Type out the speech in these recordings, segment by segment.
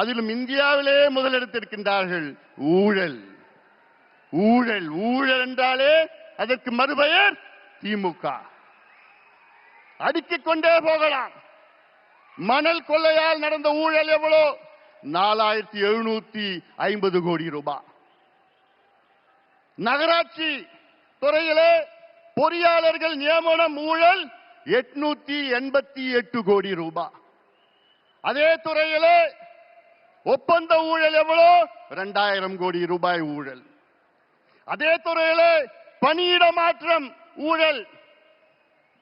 அதிலும் இந்தியாவிலே முதலிடத்திருக்கின்றார்கள். ஊழல் ஊழல் ஊழல் என்றாலே அதற்கு மறுபெயர் திமுக. அடுக்கிக் கொண்டே போகலாம். மணல் கொள்ளையால் நடந்த ஊழல் எவ்வளோ? 4750 கோடி ரூபாய். நகராட்சி துறையிலே பொறியாளர்கள் நியமனம் ஊழல் 888 கோடி ரூபாய். அதே துறையிலே ஒப்பந்த ஊழல் எவ்வளோ? 2000 கோடி ரூபாய் ஊழல். அதே துறையிலே பணியிட மாற்றம் ஊழல்,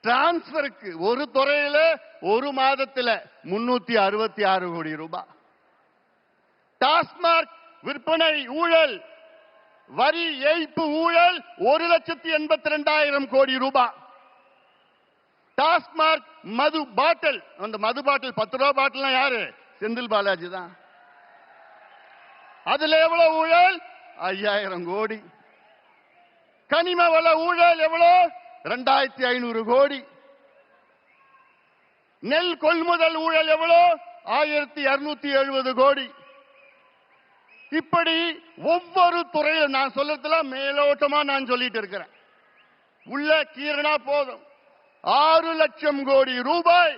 டிரான்ஸ்பருக்கு ஒரு துறையில ஒரு மாதத்தில் 366 கோடி ரூபாய். டாஸ்மாக் விற்பனை ஊழல், வரி ஏய்ப்பு ஊழல் 1,82,000 கோடி ரூபாய். டாஸ்மாக் மது பாட்டில், அந்த மது பாட்டில் 10 ரூபாய் பாட்டில் யாரு? செந்தில் பாலாஜி தான். அதுல எவ்வளவு ஊழல்? 5000 கோடி. கனிம வள ஊழல் எவ்வளவு? 2500 கோடி. நெல் கொள்முதல் ஊழல் எவ்வளவு? 1270 கோடி. இப்படி ஒவ்வொரு துறையும் நான் சொல்றதுல மேலோட்டமா நான் சொல்லிட்டு இருக்கிறேன். உள்ள கீரனா போதும். 6 லட்சம் கோடி ரூபாய்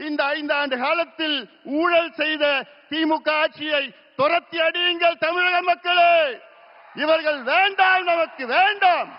இந்த 5 ஆண்டு காலத்தில் ஊழல் செய்த திமுக ஆட்சியை துரத்தி அடியுங்கள் தமிழக மக்களே. இவர்கள் வேண்டாம், நமக்கு வேண்டாம்.